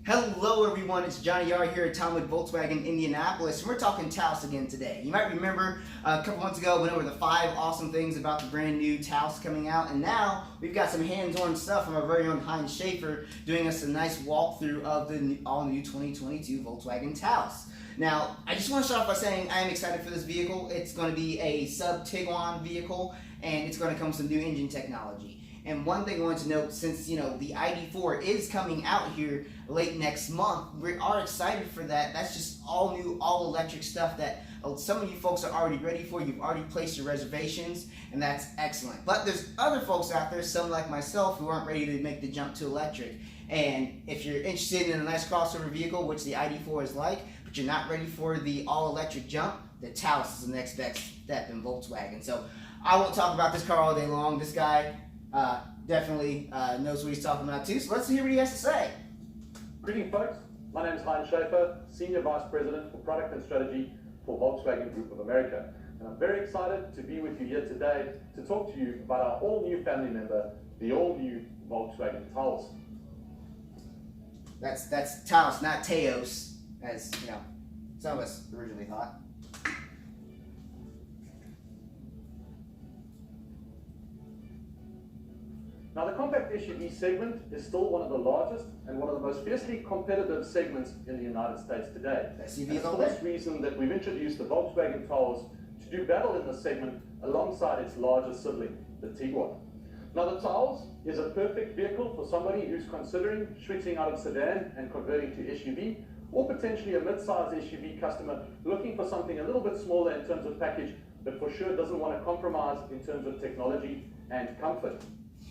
Hello everyone, it's Johnny R here at Talmud Volkswagen Indianapolis, and we're talking Taos again today. You might remember a couple months ago I went over the 5 awesome things about the brand new Taos coming out, and now we've got some hands-on stuff from our very own Heinz Schaefer doing us a nice walkthrough of the all-new 2022 Volkswagen Taos. Now, I just want to start off by saying I am excited for this vehicle. It's going to be a sub-Tiguan vehicle, and it's going to come with some new engine technology. And one thing I wanted to note, since the ID4 is coming out here late next month, we are excited for that. That's just all new, all electric stuff that some of you folks are already ready for. You've already placed your reservations, and that's excellent. But there's other folks out there, some like myself, who aren't ready to make the jump to electric. And if you're interested in a nice crossover vehicle, which the ID4 is like, but you're not ready for the all-electric jump, the Taos is the next best step in Volkswagen. So I won't talk about this car all day long. This guy definitely knows what he's talking about too, so let's hear what he has to say. Greetings folks, my name is Heinz Schaefer, Senior Vice President for Product and Strategy for Volkswagen Group of America. And I'm very excited to be with you here today to talk to you about our all-new family member, the all-new Volkswagen Taos. That's Taos, not Taos, as some of us originally thought. Now the compact SUV segment is still one of the largest and one of the most fiercely competitive segments in the United States today. And it's for this reason that we've introduced the Volkswagen Taos to do battle in this segment alongside its larger sibling, the Tiguan. Now the Taos is a perfect vehicle for somebody who's considering switching out of sedan and converting to SUV, or potentially a mid-size SUV customer looking for something a little bit smaller in terms of package, but for sure doesn't want to compromise in terms of technology and comfort.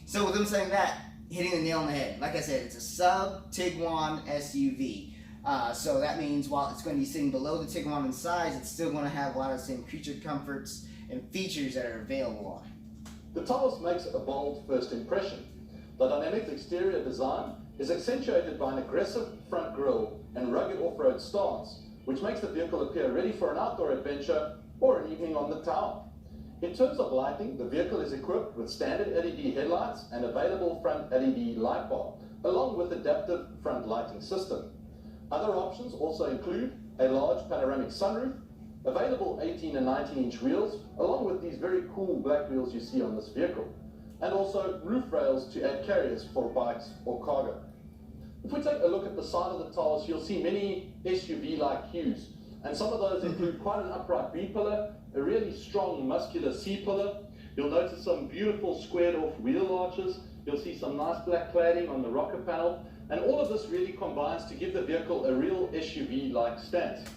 So with them saying that, hitting the nail on the head. Like I said, it's a sub-Tiguan SUV. So that means while it's going to be sitting below the Tiguan in size, it's still going to have a lot of the same creature comforts and features that are available on it. The Taos makes a bold first impression. The dynamic exterior design is accentuated by an aggressive front grille and rugged off-road stance, which makes the vehicle appear ready for an outdoor adventure or an evening on the town. In terms of lighting, the vehicle is equipped with standard LED headlights and available front LED light bar, along with adaptive front lighting system. Other options also include a large panoramic sunroof, available 18 and 19-inch wheels, along with these very cool black wheels you see on this vehicle, and also roof rails to add carriers for bikes or cargo. If we take a look at the side of the Taos, you'll see many SUV-like hues, and some of those include quite an upright B-pillar, a really strong muscular C-pillar. You'll notice some beautiful squared off wheel arches. You'll see some nice black cladding on the rocker panel. And all of this really combines to give the vehicle a real SUV-like stance.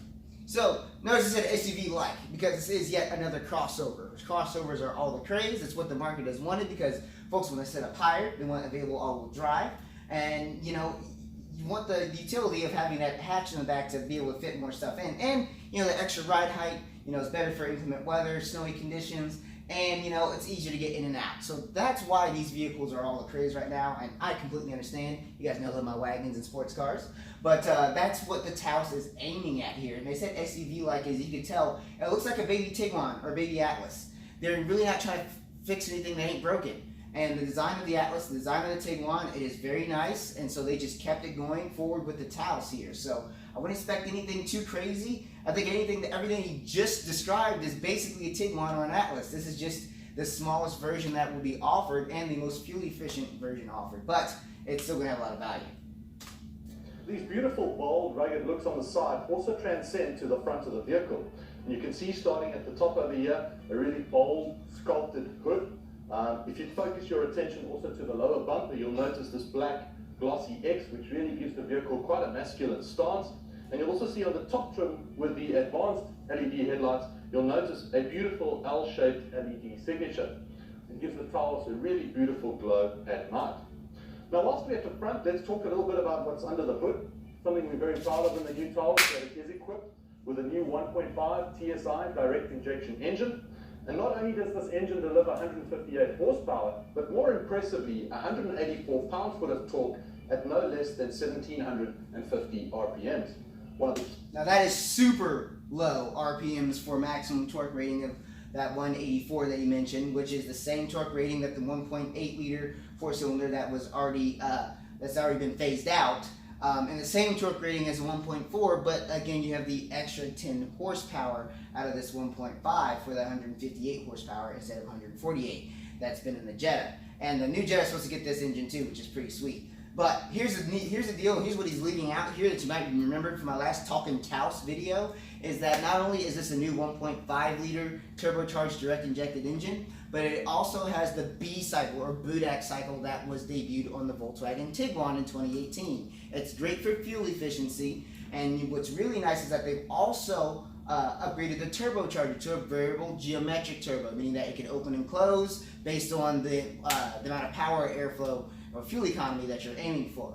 So, notice I said SUV-like, because this is yet another crossover. Crossovers are all the craze. It's what the market has wanted, because folks want to set up higher. They want available all-wheel drive. And, you want the utility of having that hatch in the back to be able to fit more stuff in. And, the extra ride height, it's better for inclement weather, snowy conditions, and, it's easier to get in and out. So that's why these vehicles are all the craze right now, and I completely understand. You guys know I love my wagons and sports cars. But that's what the Taos is aiming at here. And they said SUV-like, as you can tell, it looks like a baby Tiguan or a baby Atlas. They're really not trying to fix anything that ain't broken. And the design of the Atlas, the design of the Tiguan, it is very nice, and so they just kept it going forward with the Taos here. So I wouldn't expect anything too crazy. I think everything he just described is basically a Tiguan or an Atlas. This is just the smallest version that will be offered and the most fuel-efficient version offered, but it's still going to have a lot of value. These beautiful, bold, rugged looks on the side also transcend to the front of the vehicle. And you can see starting at the top over here, a really bold, sculpted hood. If you focus your attention also to the lower bumper, you'll notice this black glossy X, which really gives the vehicle quite a masculine stance. And you'll also see on the top trim with the advanced LED headlights, you'll notice a beautiful L-shaped LED signature. It gives the Taos a really beautiful glow at night. Now, whilst we're at the front, let's talk a little bit about what's under the hood. Something we're very proud of in the new Taos, that it is equipped with a new 1.5 TSI direct injection engine. And not only does this engine deliver 158 horsepower, but more impressively, 184 pound-foot of torque at no less than 1,750 RPMs. Now that is super low RPMs for maximum torque rating of that 184 that you mentioned, which is the same torque rating that the 1.8 liter four-cylinder that was already that's already been phased out And the same torque rating as a 1.4, but again, you have the extra 10 horsepower out of this 1.5 for the 158 horsepower instead of 148 that's been in the Jetta. And the new Jetta is supposed to get this engine too, which is pretty sweet. But here's the deal, here's what he's leaving out here that you might remember from my last Talking Taos video, is that not only is this a new 1.5 liter turbocharged direct injected engine, but it also has the B cycle or Budak cycle that was debuted on the Volkswagen Tiguan in 2018. It's great for fuel efficiency, and what's really nice is that they've also upgraded the turbocharger to a variable geometric turbo, meaning that it can open and close based on the amount of power, airflow, or fuel economy that you're aiming for.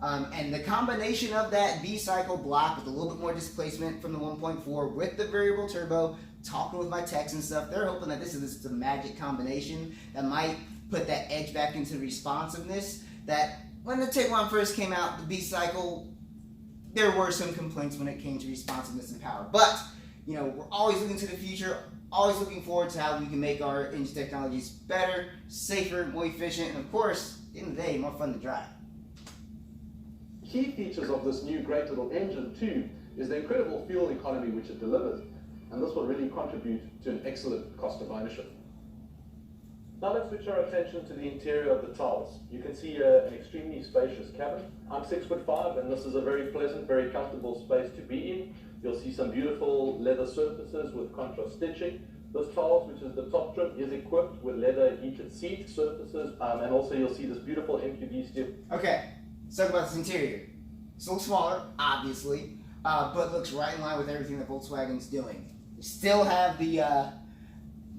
And the combination of that B-cycle block with a little bit more displacement from the 1.4 with the variable turbo, talking with my techs and stuff, they're hoping that this is the magic combination that might put that edge back into responsiveness that when the Tiguan first came out, the B-cycle, there were some complaints when it came to responsiveness and power. But, you know, we're always looking to the future, always looking forward to how we can make our engine technologies better, safer, more efficient, and of course, at the end of the day, more fun to drive. Key features of this new great little engine too is the incredible fuel economy which it delivers, and this will really contribute to an excellent cost of ownership. Now let's switch our attention to the interior of the Taos. You can see an extremely spacious cabin. I'm 6'5", and this is a very pleasant, very comfortable space to be in. You'll see some beautiful leather surfaces with contrast stitching. This Taos, which is the top trim, is equipped with leather heated seat surfaces, and also you'll see this beautiful MQB steel. Okay, let's talk about this interior. It's a little smaller, obviously, but looks right in line with everything that Volkswagen's doing. We still have the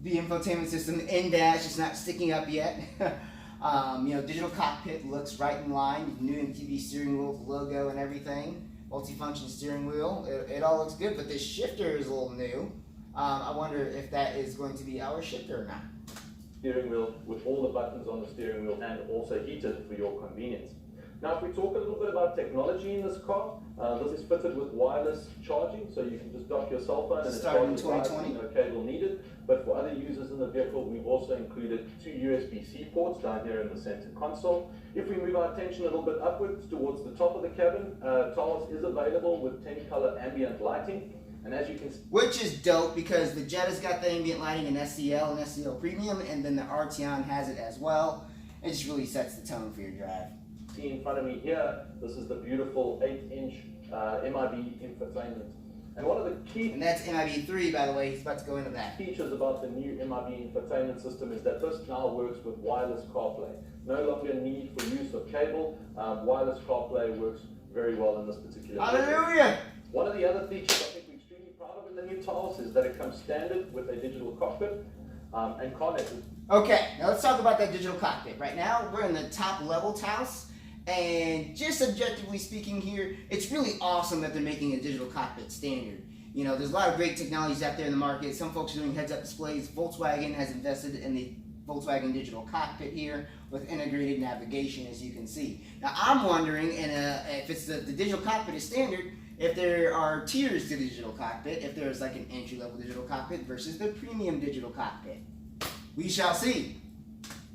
infotainment system in-dash, it's not sticking up yet. You know, digital cockpit looks right in line. New MTV steering wheel with the logo and everything. Multifunction steering wheel. It all looks good, but this shifter is a little new. I wonder if that is going to be our shifter or not. Steering wheel with all the buttons on the steering wheel and also heated for your convenience. Now if we talk a little bit about technology in this car, this is fitted with wireless charging, so you can just dock your cell phone and it's Started in charged 2020. no cable needed. But for other users in the vehicle, we've also included 2 USB-C ports down here in the center console. If we move our attention a little bit upwards towards the top of the cabin, Taos is available with 10-color ambient lighting. And as you can see, which is dope because the Jetta's got the ambient lighting in SCL and SCL Premium, and then the Arteon has it as well. It just really sets the tone for your drive. See in front of me here, this is the beautiful 8-inch MIB infotainment. And one of the key And that's MIB3, by the way. He's about to go into that. features about the new MIB infotainment system is that this now works with wireless CarPlay. No longer need for use of cable. Wireless CarPlay works very well in this particular vehicle. Hallelujah! One of the other features I think we're extremely proud of in the new Taos is that it comes standard with a digital cockpit and connected. Okay, now let's talk about that digital cockpit. Right now, we're in the top level Taos, and just objectively speaking here, it's really awesome that they're making a digital cockpit standard. You know, there's a lot of great technologies out there in the market. Some folks are doing heads-up displays. Volkswagen has invested in the Volkswagen digital cockpit here with integrated navigation, as you can see. Now, I'm wondering, if it's the digital cockpit is standard, if there are tiers to the digital cockpit, if there's like an entry-level digital cockpit versus the premium digital cockpit. We shall see.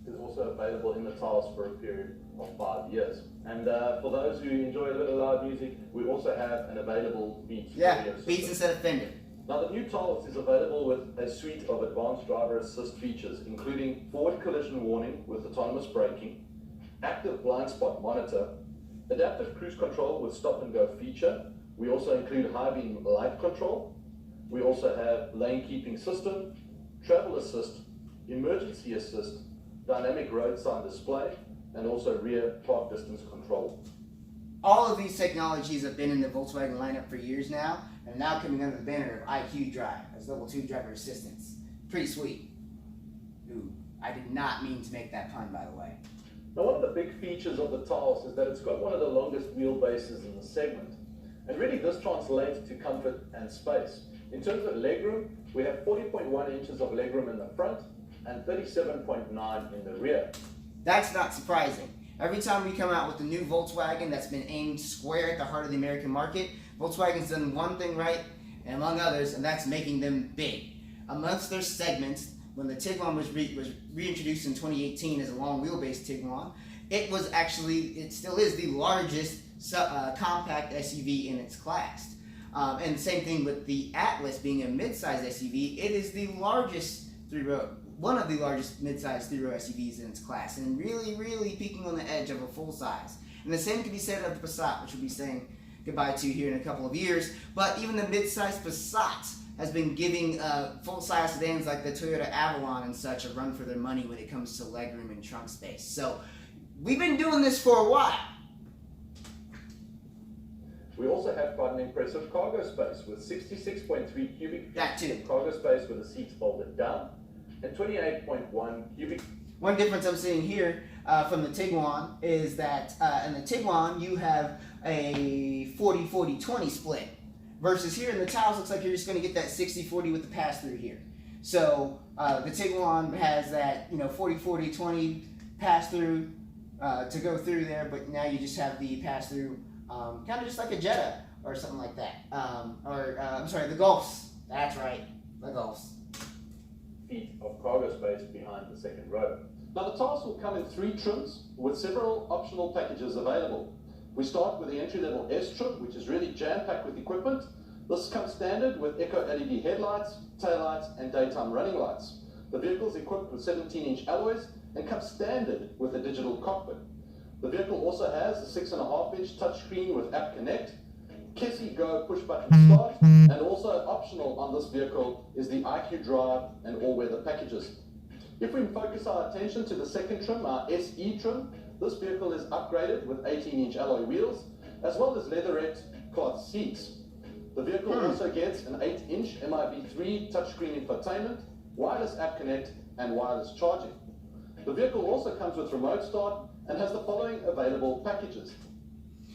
Is also available in the Taos for a period of 5 years. And for those who enjoy a little loud music, we also have an available Beats radio system. Beats instead of Fender. Now the new Taos is available with a suite of advanced driver assist features, including forward collision warning with autonomous braking, active blind spot monitor, adaptive cruise control with stop and go feature. We also include high beam light control. We also have lane keeping system, travel assist, emergency assist, dynamic road sign display, and also rear park distance control. All of these technologies have been in the Volkswagen lineup for years now, and now coming under the banner of IQ Drive as level 2 driver assistance. Pretty sweet. Ooh, I did not mean to make that pun, by the way. Now one of the big features of the Taos is that it's got one of the longest wheelbases in the segment. And really this translates to comfort and space. In terms of legroom, we have 40.1 inches of legroom in the front and 37.9 in the rear. That's not surprising. Every time we come out with a new Volkswagen that's been aimed square at the heart of the American market, Volkswagen's done one thing right, and among others, and that's making them big. Amongst their segments, when the Tiguan was reintroduced in 2018 as a long wheelbase Tiguan, it still is the largest compact SUV in its class. And same thing with the Atlas being a mid-size SUV. It is the largest one of the largest mid-size three-row SUVs in its class, and really peaking on the edge of a full-size. And the same can be said of the Passat, which we'll be saying goodbye to here in a couple of years. But even the mid-size Passat has been giving full-size sedans like the Toyota Avalon and such a run for their money when it comes to legroom and trunk space. So we've been doing this for a while. We also have quite an impressive cargo space with 66.3 cubic That too. feet cargo space with the seats folded down, and 28.1 cubic. One difference I'm seeing here from the Tiguan is that in the Tiguan you have a 40-40-20 split, versus here in the Taos looks like you're just going to get that 60-40 with the pass-through here. So the Tiguan has that 40-40-20 pass-through to go through there, but now you just have the pass-through kind of just like a Jetta or something like that. I'm sorry, the Golfs. That's right, the Golfs. Feet of cargo space behind the second row. Now the Taos will come in 3 trims with several optional packages available. We start with the entry-level S trim, which is really jam-packed with equipment. This comes standard with Eco LED headlights, taillights, and daytime running lights. The vehicle is equipped with 17-inch alloys and comes standard with a digital cockpit. The vehicle also has a 6.5-inch touchscreen with App Connect, Kessie Go push-button start, and also optional on this vehicle is the IQ Drive and all-weather packages. If we focus our attention to the second trim, our SE trim, this vehicle is upgraded with 18-inch alloy wheels, as well as leatherette cloth seats. The vehicle also gets an 8-inch MIB3 touchscreen infotainment, wireless App Connect, and wireless charging. The vehicle also comes with remote start and has the following available packages.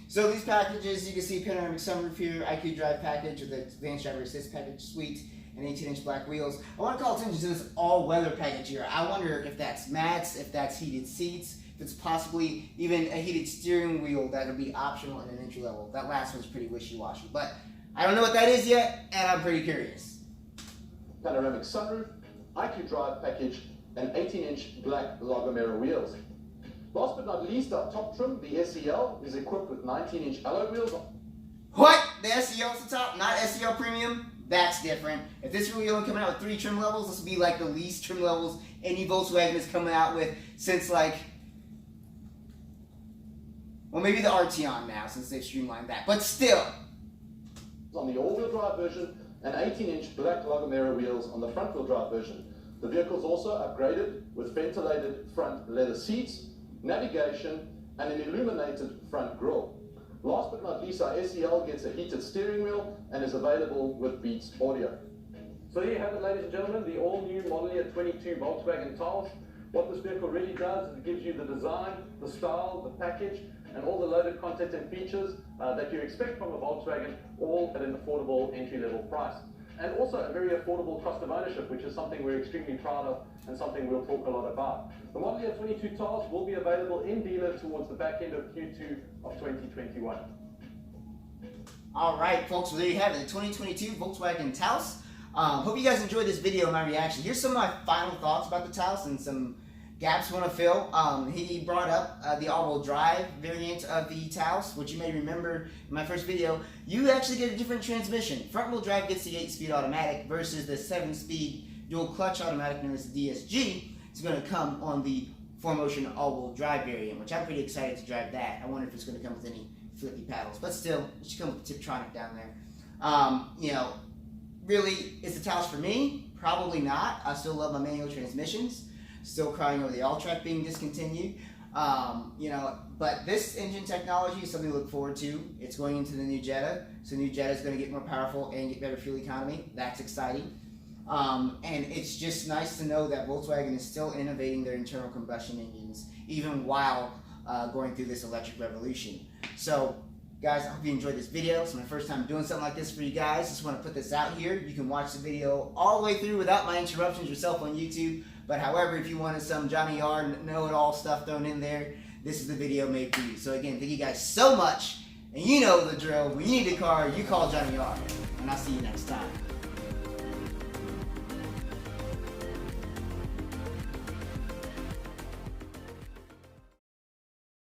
So these packages, you can see panoramic sunroof here, IQ Drive package with the advanced driver assist package suite, and 18-inch black wheels. I want to call attention to this all-weather package here. I wonder if that's mats, if that's heated seats, if it's possibly even a heated steering wheel that would be optional in an entry level. That last one's pretty wishy-washy, but I don't know what that is yet, and I'm pretty curious. Panoramic sunroof, IQ Drive package, and 18-inch black Lagomera wheels. Last but not least, our top trim, the SEL, is equipped with 19-inch alloy wheels. What? The SEL is the top, not SEL Premium? That's different. If this wheel only coming out with 3 trim levels, this would be like the least trim levels any Volkswagen is coming out with since well, maybe the Arteon now, since they've streamlined that, but still. On the all-wheel drive version, and 18-inch black Lagomera wheels on the front-wheel drive version. The vehicle is also upgraded with ventilated front leather seats, navigation, and an illuminated front grille. Last but not least, our SEL gets a heated steering wheel and is available with Beats audio. So there you have it, ladies and gentlemen, the all-new model year 22 Volkswagen Taos. What this vehicle really does is it gives you the design, the style, the package, and all the loaded content and features that you expect from a Volkswagen, all at an affordable entry-level price. And also a very affordable cost of ownership, which is something we're extremely proud of and something we'll talk a lot about. The model year 22 Taos will be available in dealer towards the back end of Q2 of 2021. All right, folks, well, there you have it, the 2022 Volkswagen Taos. Hope you guys enjoyed this video and my reaction. Here's some of my final thoughts about the Taos and some gaps we want to fill. He brought up the all-wheel drive variant of the Taos, which you may remember in my first video. You actually get a different transmission. Front-wheel drive gets the 8-speed automatic versus the 7-speed dual clutch automatic known as the DSG. It's going to come on the 4Motion all-wheel drive variant, which I'm pretty excited to drive that. I wonder if it's going to come with any flippy paddles, but still, it should come with Tiptronic down there. Really, is the Taos for me? Probably not. I still love my manual transmissions. Still crying over the All-Track being discontinued. But this engine technology is something to look forward to. It's going into the new Jetta, so the new Jetta is going to get more powerful and get better fuel economy. That's exciting. And it's just nice to know that Volkswagen is still innovating their internal combustion engines, even while going through this electric revolution. So, guys, I hope you enjoyed this video. It's my first time doing something like this for you guys. Just want to put this out here. You can watch the video all the way through without my interruptions yourself on YouTube. But however, if you wanted some Johnny R know-it-all stuff thrown in there, this is the video made for you. So again, thank you guys so much. And you know the drill. When you need a car, you call Johnny R. And I'll see you next time.